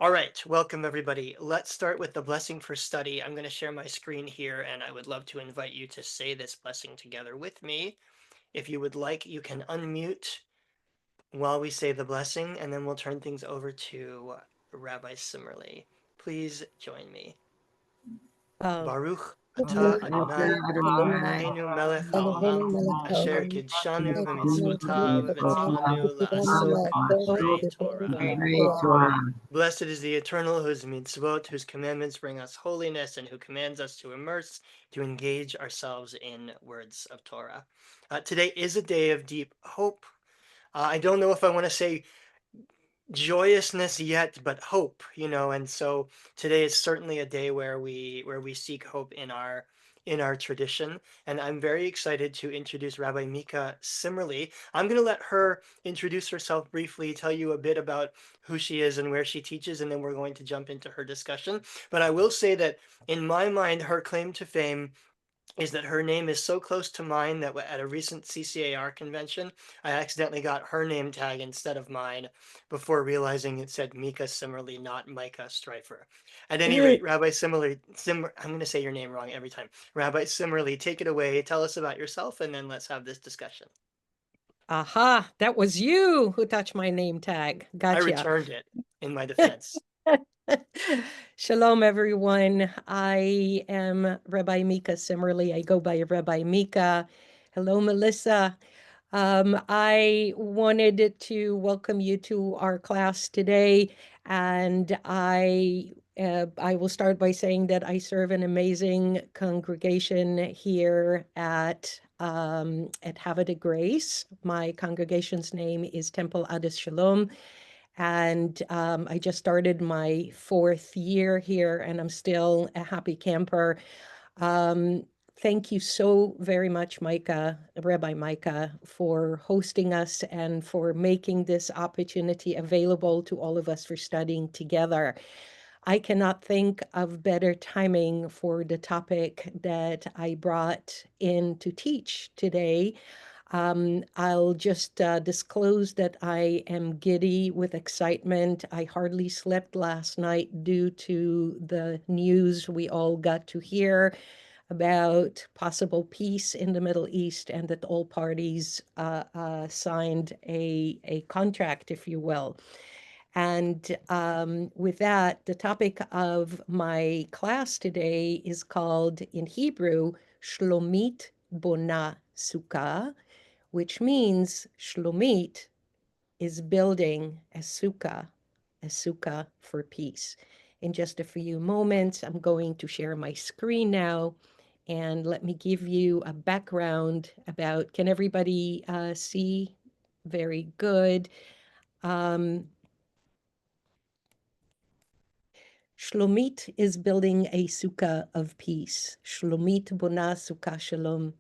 All right, welcome everybody. Let's start with the blessing for study. I'm going to share my screen here, and I would love to invite you to say this blessing together with me. If you would like, you can unmute while we say the blessing, and then we'll turn things over to Rabbi Simerly. Please join me. Baruch atah Baruch Adonai, atah Adonai, Eloheinu melech Eloheinu haolam, melech asher haolam, kidshanu asher b'mitzvotav v'tzivanu la'asok divrei Torah. Blessed is the Eternal, whose mitzvot, whose commandments bring us holiness, and who commands us to immerse, to engage ourselves in words of Torah. Today is a day of deep hope. I don't know if I want to say joyousness yet, but hope, and so today is certainly a day where we seek hope in our tradition. And I'm very excited to introduce Rabbi Meeka Simerly. I'm going to let her introduce herself briefly, tell you a bit about who she is and where she teaches, and then we're going to jump into her discussion. But I will say that in my mind, her claim to fame is that her name is so close to mine that at a recent CCAR convention, I accidentally got her name tag instead of mine before realizing it said Meeka Simerly, not Micah Streifer. At any rate, Rabbi Simerly, I'm going to say your name wrong every time. Rabbi Simerly, take it away. Tell us about yourself, and then let's have this discussion. Aha, that was you who touched my name tag. I Gotcha. returned it in my defense. Shalom, everyone. I am Rabbi Meeka Simerly. I go by Rabbi Meeka. Hello, Melissa. I wanted to welcome you to our class today, and I will start by saying that I serve an amazing congregation here at Havre Grace. My congregation's name is Temple Adis Shalom. And I just started my 4th year here, and I'm still a happy camper. Thank you so very much, Micah, Rabbi Micah, for hosting us and for making this opportunity available to all of us for studying together. I cannot think of better timing for the topic that I brought in to teach today. I'll just disclose that I am giddy with excitement. I hardly slept last night due to the news we all got to hear about possible peace in the Middle East, and that all parties signed a contract, if you will. And with that, the topic of my class today is called, in Hebrew, Shlomit Bona Sukkah, which means Shlomit is building a sukkah for peace. In just a few moments, I'm going to share my screen now, and let me give you a background about, can everybody see? Very good. Shlomit is building a sukkah of peace. Shlomit bona sukkah shalom.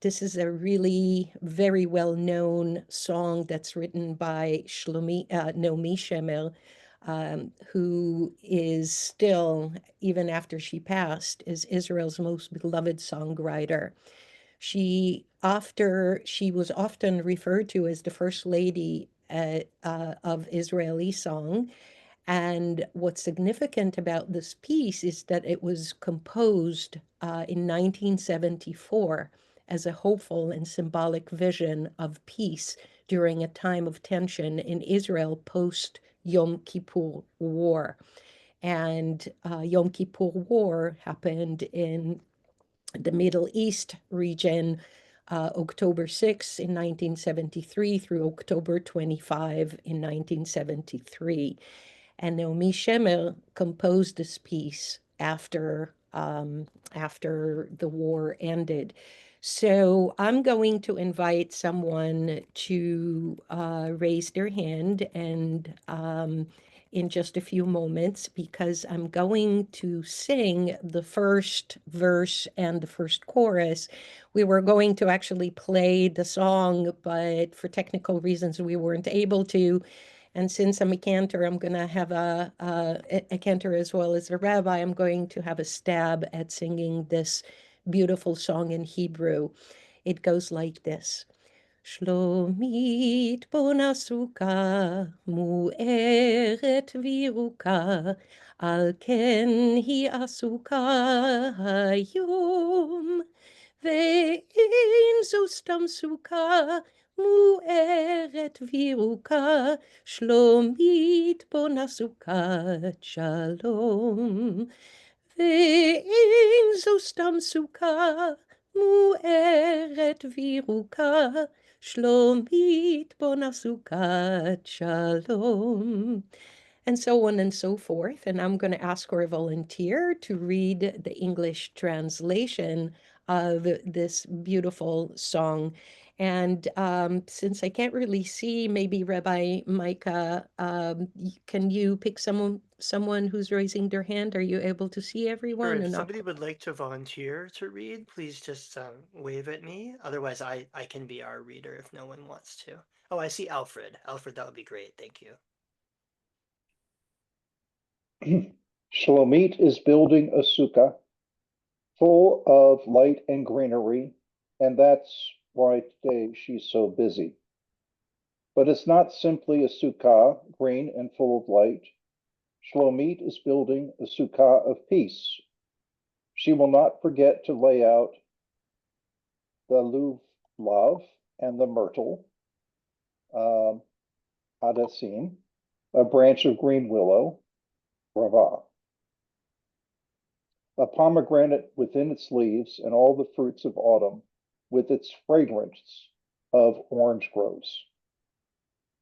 This is a really very well-known song that's written by Naomi Shemer, who is still, even after she passed, is Israel's most beloved songwriter. She was often referred to as the first lady of Israeli song. And what's significant about this piece is that it was composed in 1974 as a hopeful and symbolic vision of peace during a time of tension in Israel post Yom Kippur War. And Yom Kippur War happened in the Middle East region, October 6 in 1973 through October 25 in 1973. And Naomi Shemer composed this piece after the war ended. So I'm going to invite someone to raise their hand and in just a few moments, because I'm going to sing the first verse and the first chorus. We were going to actually play the song, but for technical reasons, we weren't able to. And since I'm a cantor, I'm going to have a cantor as well as a rabbi. I'm going to have a stab at singing this beautiful song in Hebrew. It goes like this. שלומית בונה סוכה, מוארת וירוקה, על כן היא עסוקה היום. ואין זו סתם סוכה, מוארת וירוקה, שלומית בונה סוכת שלום. ואין זו סתם סוכה, מוארת וירוקה, Shlomit bona sukkot shalom. And so on and so forth. And I'm going to ask our volunteer to read the English translation of this beautiful song. And since I can't really see, maybe Rabbi Micah, can you pick someone who's raising their hand? Are you able to see Sure, everyone? if And somebody would like to volunteer to read, please just wave at me. Otherwise, I can be our reader if no one wants to. Oh, I see Alfred. Alfred, that would be great. Thank you. Shlomit is building a sukkah full of light and greenery, and that's why today she's so busy. But it's not simply a sukkah, green and full of light. Shlomit is building a sukkah of peace. She will not forget to lay out the lulav and the myrtle, hadassim, a branch of green willow, rava, a pomegranate within its leaves, and all the fruits of autumn with its fragrance of orange groves.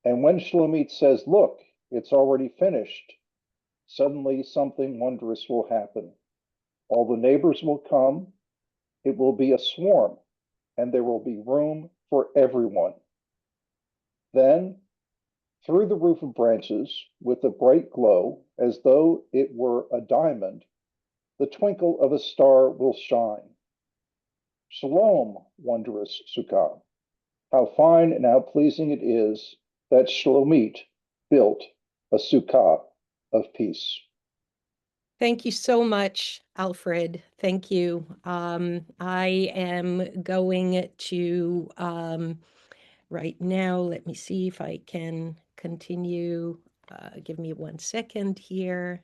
And when Shlomit says, "Look, it's already finished," suddenly something wondrous will happen. All the neighbors will come. It will be a swarm, and there will be room for everyone. Then, through the roof of branches, with a bright glow, as though it were a diamond, the twinkle of a star will shine. Shalom, wondrous Sukkah. How fine and how pleasing it is that Shlomit built a Sukkah of peace. Thank you so much, Alfred. Thank you. I am going to, right now, let me see if I can continue. Give me 1 second here.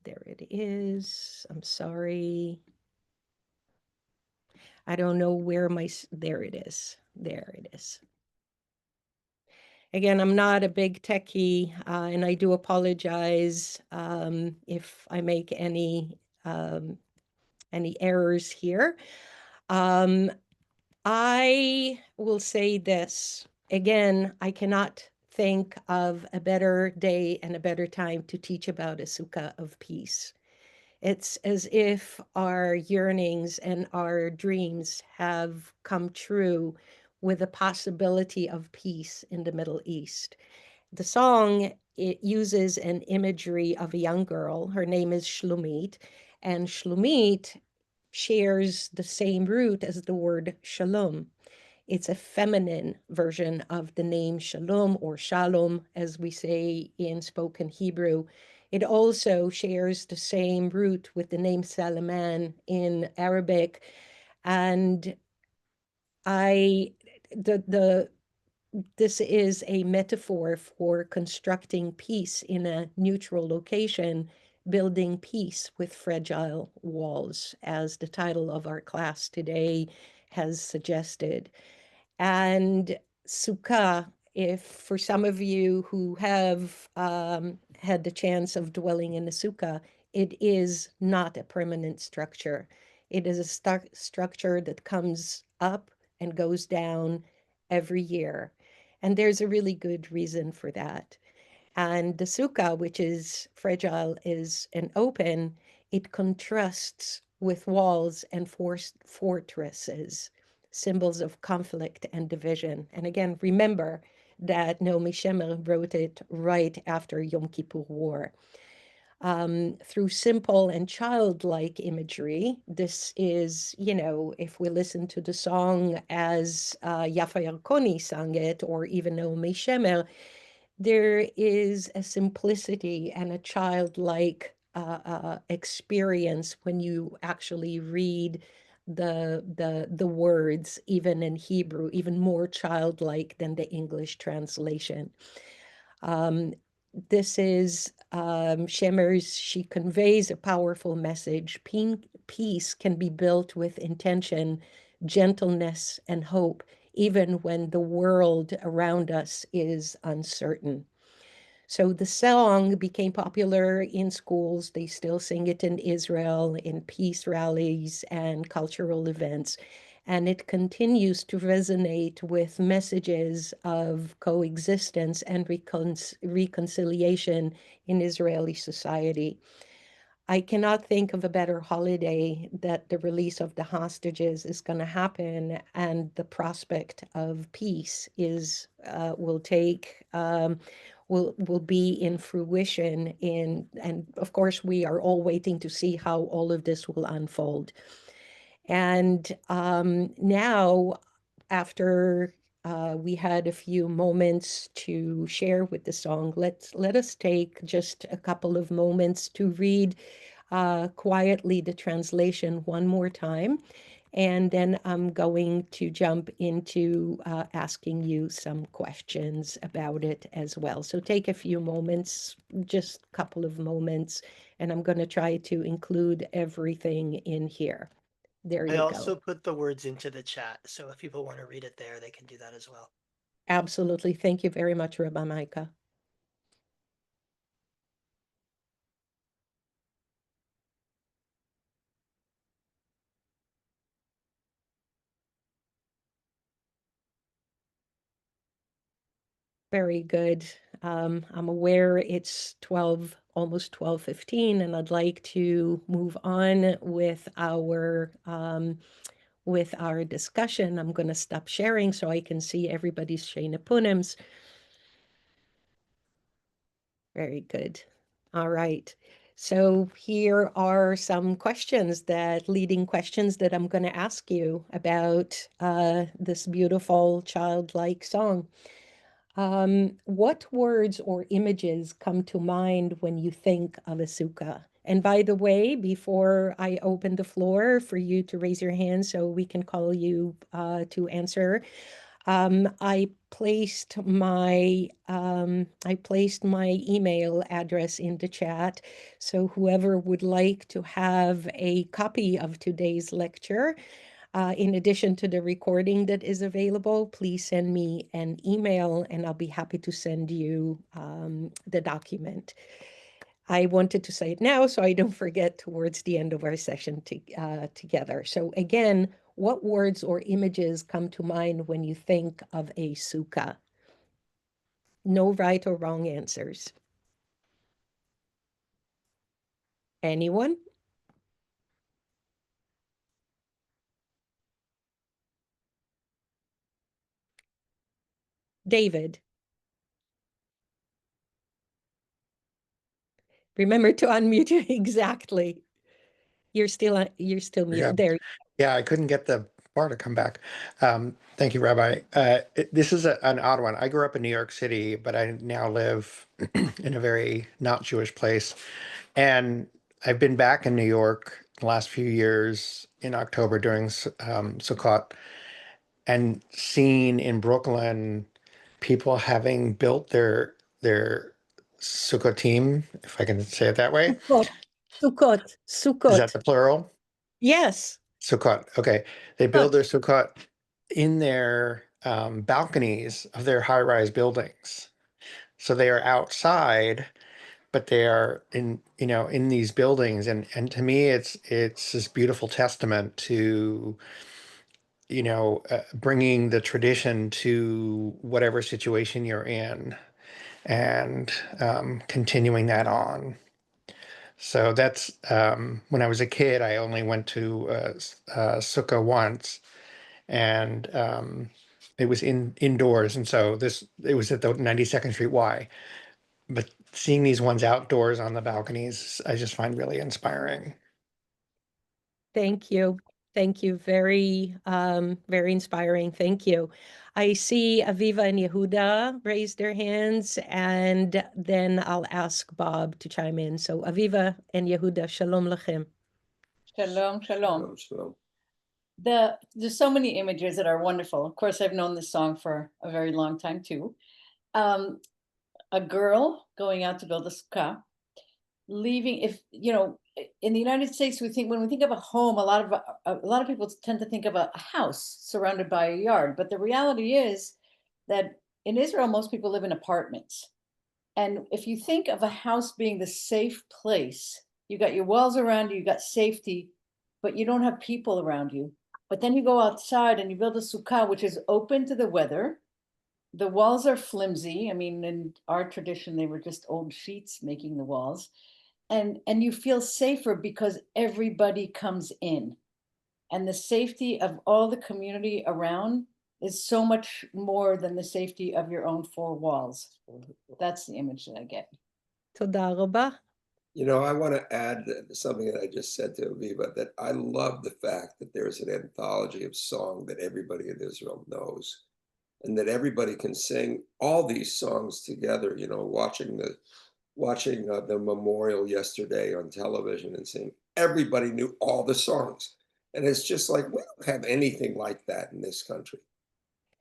There it is. I'm sorry. I don't know where there it is. There it is. Again, I'm not a big techie, and I do apologize if I make any errors here. I will say this. Again, I cannot think of a better day and a better time to teach about a Sukkah of peace. It's as if our yearnings and our dreams have come true with the possibility of peace in the Middle East. The song, it uses an imagery of a young girl. Her name is Shlomit, and Shlomit shares the same root as the word shalom. It's a feminine version of the name Shalom or Shalom, as we say in spoken Hebrew. It also shares the same root with the name Salaman in Arabic. And this is a metaphor for constructing peace in a neutral location, building peace with fragile walls, as the title of our class today has suggested. And Sukkah, if for some of you who have had the chance of dwelling in a Sukkah, it is not a permanent structure. It is a structure that comes up and goes down every year. And there's a really good reason for that. And the sukkah, which is fragile, is an open, it contrasts with walls and fortresses, symbols of conflict and division. And again, remember that Naomi Shemer wrote it right after Yom Kippur War. Through simple and childlike imagery, this is, if we listen to the song as Yafa Yarkoni sang it, or even Naomi Shemer, there is a simplicity and a childlike experience when you actually read the words, even in Hebrew, even more childlike than the English translation. This is Shemer's. She conveys a powerful message. Peace can be built with intention, gentleness, and hope, even when the world around us is uncertain. So the song became popular in schools. They still sing it in Israel, in peace rallies and cultural events. And it continues to resonate with messages of coexistence and reconciliation in Israeli society. I cannot think of a better holiday that the release of the hostages is going to happen, and the prospect of peace is will take will be in fruition and of course we are all waiting to see how all of this will unfold. And now, after we had a few moments to share with the song, let us take just a couple of moments to read quietly the translation one more time. And then I'm going to jump into asking you some questions about it as well. So take a few moments, just a couple of moments, and I'm going to try to include everything in here. There I you also go. put the words into the chat, so if people want to read it there, they can do that as well. Absolutely. Thank you very much, Rabbi Meeka. Very good. I'm aware it's 12, almost 12:15, and I'd like to move on with our discussion. I'm going to stop sharing so I can see everybody's Shana Punims. Very good. All right. So here are some leading questions that I'm going to ask you about this beautiful childlike song. What words or images come to mind when you think of a sukkah? And by the way, before I open the floor for you to raise your hand so we can call you to answer, I placed my email address in the chat. So whoever would like to have a copy of today's lecture, in addition to the recording that is available, please send me an email and I'll be happy to send you the document. I wanted to say it now so I don't forget towards the end of our session together. So again, what words or images come to mind when you think of a sukkah? No right or wrong answers. Anyone? David. Remember to unmute you. Exactly. You're still muted. Yeah. There. Yeah, I couldn't get the bar to come back. Thank you, Rabbi. This is an odd one. I grew up in New York City, but I now live in a very not Jewish place. And I've been back in New York the last few years in October during Sukkot and seen in Brooklyn people having built their Sukkot team, if I can say it that way. Sukkot. Is that the plural? Yes. Sukkot. Okay. They build their Sukkot in their balconies of their high-rise buildings. So they are outside, but they are in these buildings. And to me, it's this beautiful testament to, bringing the tradition to whatever situation you're in and continuing that on. So that's when I was a kid, I only went to Sukkah once, and it was indoors, and so it was at the 92nd Street Y. But seeing these ones outdoors on the balconies, I just find really inspiring. Thank you. Thank you. Very, very inspiring. Thank you. I see Aviva and Yehuda raise their hands, and then I'll ask Bob to chime in. So Aviva and Yehuda, shalom lachem. Shalom, shalom. There's so many images that are wonderful. Of course, I've known this song for a very long time too. A girl going out to build a sukkah, leaving. If you know, in the United States, when we think of a home, a lot of people tend to think of a house surrounded by a yard. But the reality is that in Israel, most people live in apartments. And if you think of a house being the safe place, you got your walls around you, you got safety, but you don't have people around you. But then you go outside and you build a sukkah, which is open to the weather. The walls are flimsy. I mean, in our tradition, they were just old sheets making the walls. And you feel safer because everybody comes in. And the safety of all the community around is so much more than the safety of your own four walls. That's the image that I get. תודה רבה. You know, I want to add something that I just said to Aviva, that I love the fact that there's an anthology of song that everybody in Israel knows, and that everybody can sing all these songs together. You know, watching the memorial yesterday on television and seeing everybody knew all the songs. And it's just like, we don't have anything like that in this country.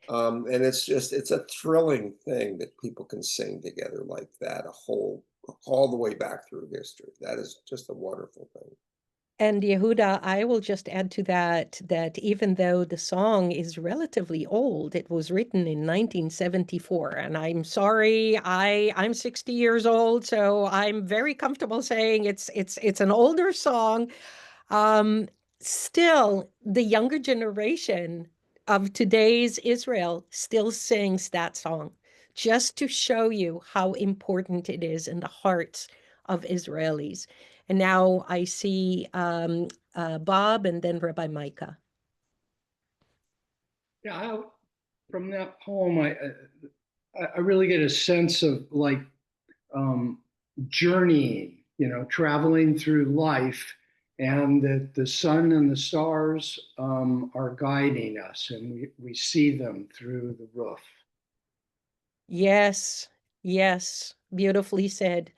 And it's a thrilling thing that people can sing together like that, all the way back through history. That is just a wonderful thing. And Yehuda, I will just add to that even though the song is relatively old, it was written in 1974. And I'm sorry, I'm 60 years old, so I'm very comfortable saying it's an older song. Still, the younger generation of today's Israel still sings that song, just to show you how important it is in the hearts of Israelis. And now I see Bob and then Rabbi Meeka. Yeah, from that poem, I really get a sense of like journeying, you know, traveling through life, and that the sun and the stars are guiding us, and we see them through the roof. Yes, yes, beautifully said.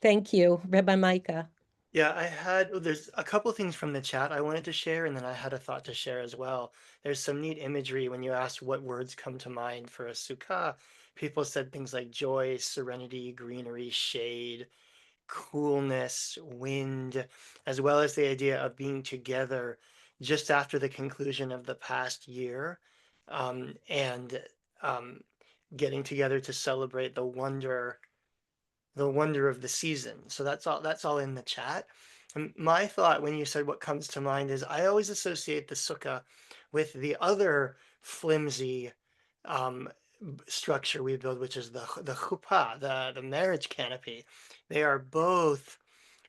Thank you, Rabbi Meeka. Yeah, there's a couple things from the chat I wanted to share, and then I had a thought to share as well. There's some neat imagery when you asked what words come to mind for a sukkah. People said things like joy, serenity, greenery, shade, coolness, wind, as well as the idea of being together just after the conclusion of the past year, and getting together to celebrate the wonder of the season. So that's all in the chat. And my thought when you said what comes to mind is I always associate the sukkah with the other flimsy structure we build, which is the chuppah, the marriage canopy. They are both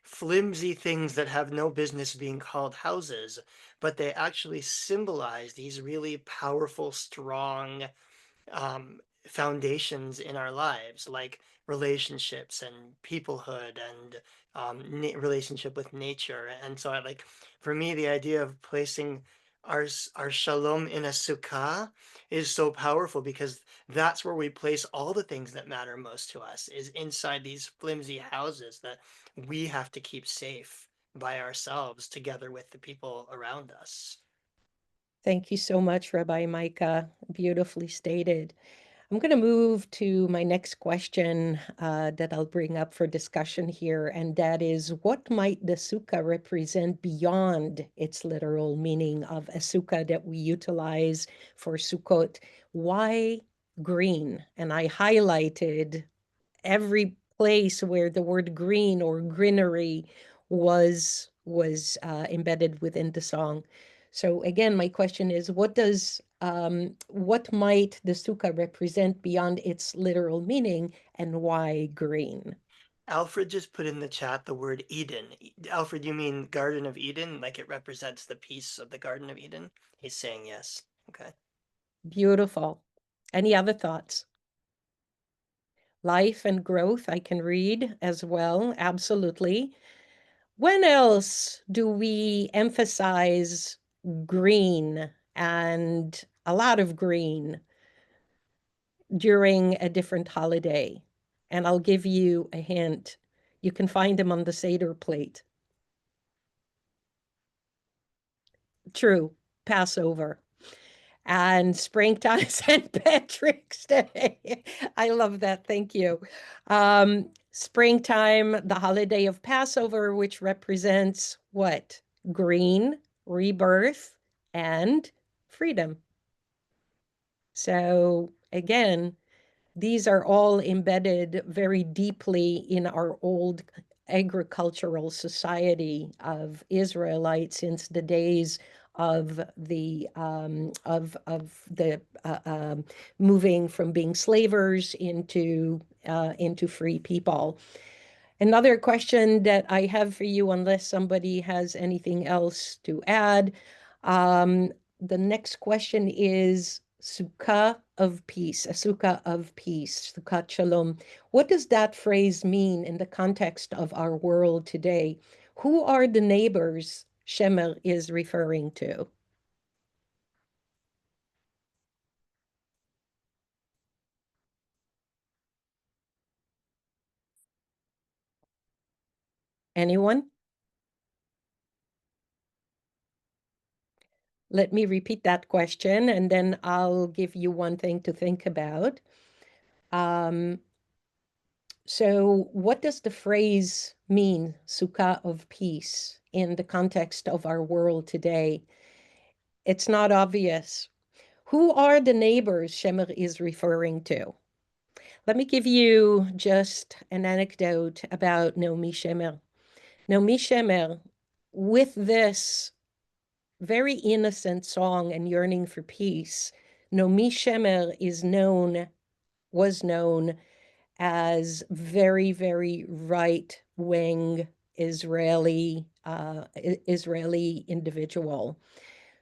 flimsy things that have no business being called houses, but they actually symbolize these really powerful, strong foundations in our lives, like relationships and peoplehood and relationship with nature. And so for me, the idea of placing our shalom in a sukkah is so powerful, because that's where we place all the things that matter most to us, is inside these flimsy houses that we have to keep safe by ourselves together with the people around us. Thank you so much, Rabbi Meeka. Beautifully stated. I'm going to move to my next question that I'll bring up for discussion here, and that is, what might the sukkah represent beyond its literal meaning of a sukkah that we utilize for Sukkot? Why green? And I highlighted every place where the word green or greenery was embedded within the song. So again, my question is, what might the sukkah represent beyond its literal meaning, and why green? Alfred just put in the chat the word Eden. Alfred, you mean Garden of Eden? Like it represents the piece of the Garden of Eden? He's saying yes. Okay. Beautiful. Any other thoughts? Life and growth, I can read as well. Absolutely. When else do we emphasize green and a lot of green during a different holiday? And I'll give you a hint. You can find them on the Seder plate. True. Passover. And springtime, St. Patrick's Day. I love that. Thank you. Springtime, the holiday of Passover, which represents what? Green, rebirth, and freedom. So again, these are all embedded very deeply in our old agricultural society of Israelites since the days of the moving from being slavers into free people. Another question that I have for you, unless somebody has anything else to add, the next question is Sukkah of peace, a Sukkah of peace, Sukkah Shalom. What does that phrase mean in the context of our world today? Who are the neighbors Shemer is referring to? Anyone? Let me repeat that question, and then I'll give you one thing to think about. So what does the phrase mean, Sukkah of peace, in the context of our world today? It's not obvious. Who are the neighbors Shemer is referring to? Let me give you just an anecdote about Naomi Shemer. Naomi Shemer, with this very innocent song and yearning for peace, Naomi Shemer was known as very, very right-wing Israeli individual.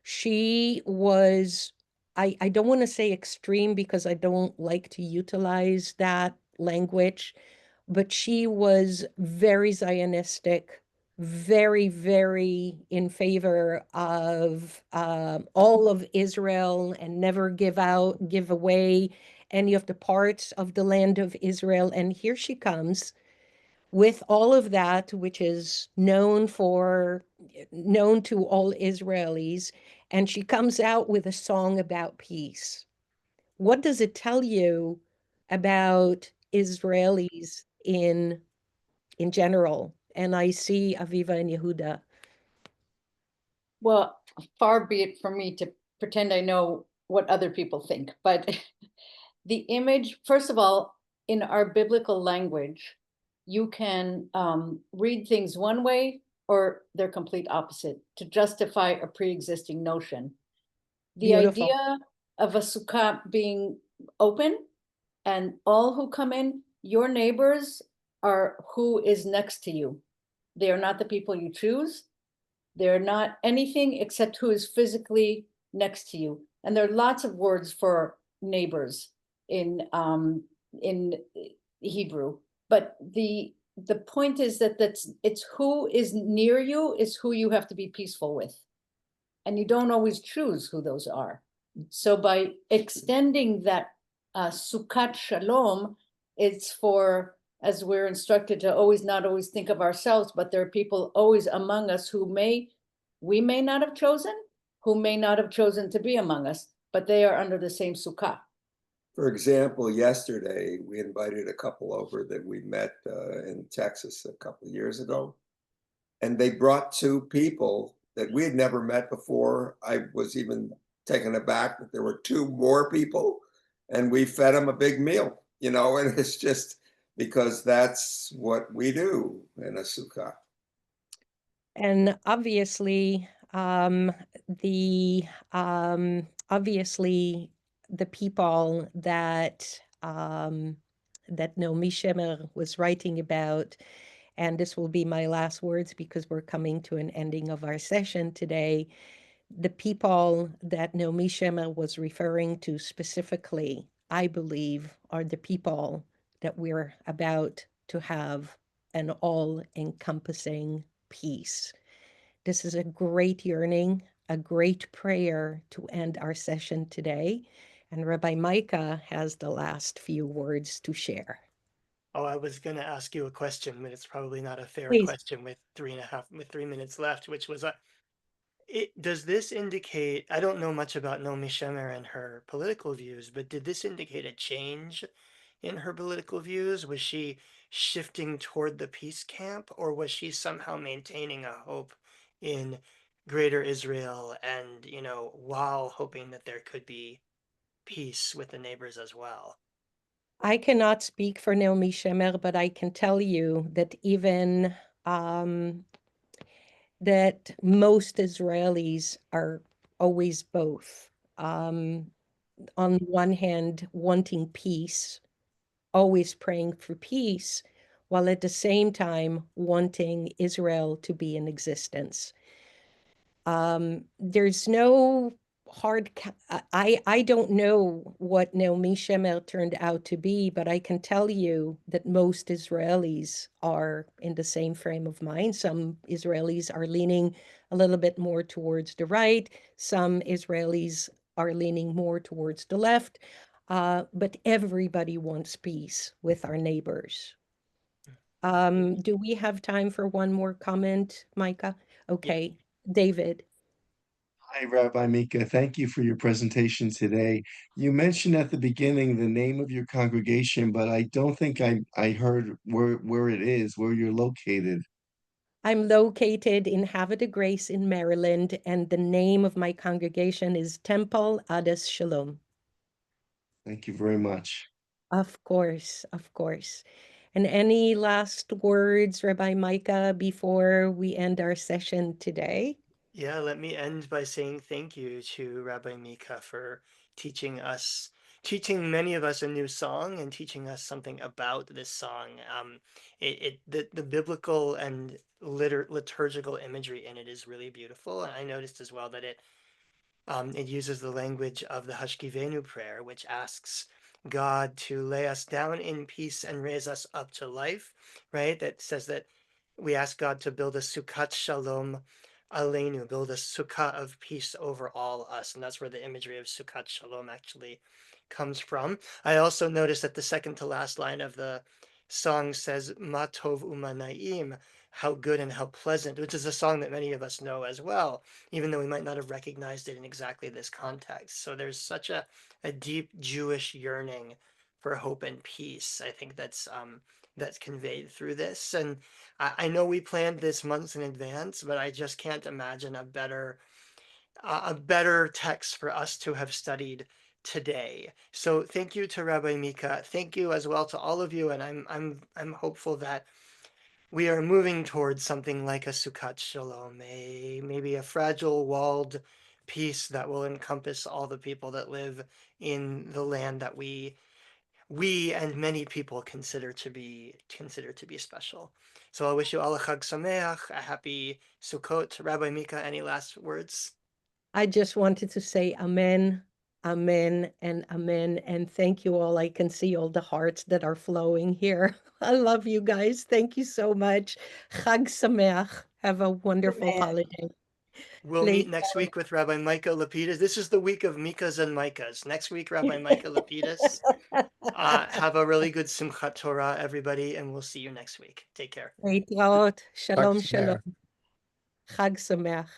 She was, I don't want to say extreme because I don't like to utilize that language, but she was very Zionistic, very, very in favor of all of Israel and never give away any of the parts of the land of Israel. And here she comes with all of that, which is known to all Israelis, and she comes out with a song about peace. What does it tell you about Israelis in general? And I see Aviva and Yehuda. Well, far be it from me to pretend I know what other people think, but the image, first of all, in our biblical language, you can read things one way or they're complete opposite to justify a pre-existing notion. The Beautiful. idea of a sukkah being open and all who come in, your neighbors are who is next to you. They are not the people you choose. They're not anything except who is physically next to you. And there are lots of words for neighbors in Hebrew, but the point is that it's who is near you is who you have to be peaceful with, and you don't always choose who those are. So by extending that Sukkah Shalom, it's for, as we're instructed to not always think of ourselves, but there are people always among us who we may not have chosen, who may not have chosen to be among us, but they are under the same Sukkah. For example, yesterday, we invited a couple over that we met in Texas a couple of years ago. And they brought two people that we had never met before. I was even taken aback that there were two more people. And we fed them a big meal, and it's just because that's what we do in a sukkah. And obviously, the people that Naomi Shemer was writing about, and this will be my last words because we're coming to an ending of our session today. The people that Naomi Shemer was referring to specifically, I believe, are the people that we're about to have an all-encompassing peace. This is a great yearning, a great prayer to end our session today. And Rabbi Meeka has the last few words to share. Oh, I was going to ask you a question, but it's probably not a fair Please. question with 3 minutes left, which was, does this indicate, I don't know much about Naomi Shemer and her political views, but did this indicate a change in her political views? Was she shifting toward the peace camp, or was she somehow maintaining a hope in greater Israel and, while hoping that there could be peace with the neighbors as well? I cannot speak for Naomi Shemer, but I can tell you that even that most Israelis are always both. On one hand, wanting peace, always praying for peace, while at the same time wanting Israel to be in existence. There's no hard, I don't know what Naomi Shemer turned out to be, but I can tell you that most Israelis are in the same frame of mind. Some Israelis are leaning a little bit more towards the right. Some Israelis are leaning more towards the left. But everybody wants peace with our neighbors. Do we have time for one more comment, Micah? Okay, David. Hi, Rabbi Meeka. Thank you for your presentation today. You mentioned at the beginning the name of your congregation, but I don't think I heard where it is, where you're located. I'm located in Havre de Grace in Maryland, and the name of my congregation is Temple Ades Shalom. Thank you very much. Of course, of course. And any last words, Rabbi Micah, before we end our session today? Yeah, let me end by saying thank you to Rabbi Meeka for teaching many of us a new song and teaching us something about this song. The biblical and liturgical imagery in it is really beautiful. And I noticed as well that it uses the language of the Hashkivenu prayer, which asks God to lay us down in peace and raise us up to life, right? That says that we ask God to build a Sukkah Shalom Aleinu, build a Sukkah of peace over all us. And that's where the imagery of Sukkah Shalom actually comes from. I also noticed that the second to last line of the song says, Ma tov umanaim, how good and how pleasant, which is a song that many of us know as well, even though we might not have recognized it in exactly this context. So there's such a deep Jewish yearning for hope and peace. I think that's conveyed through this. And I know we planned this months in advance, but I just can't imagine a better text for us to have studied today. So thank you to Rabbi Meeka. Thank you as well to all of you. And I'm hopeful that we are moving towards something like a Sukkot Shalom, maybe a fragile walled peace that will encompass all the people that live in the land that we and many people consider to be special. So I wish you all a Chag Sameach, a happy Sukkot. Rabbi Meeka, any last words? I just wanted to say amen, amen, and amen. And thank you all. I can see all the hearts that are flowing here. I love you guys. Thank you so much. Chag Sameach. Have a wonderful holiday. We'll meet next week with Rabbi Micah Lapidus. This is the week of Mikas and Micahs. Next week, Rabbi Micah Lapidus. Have a really good Simchat Torah, everybody, and we'll see you next week. Take care. Shalom, Chag shalom. Sameach. Chag Sameach.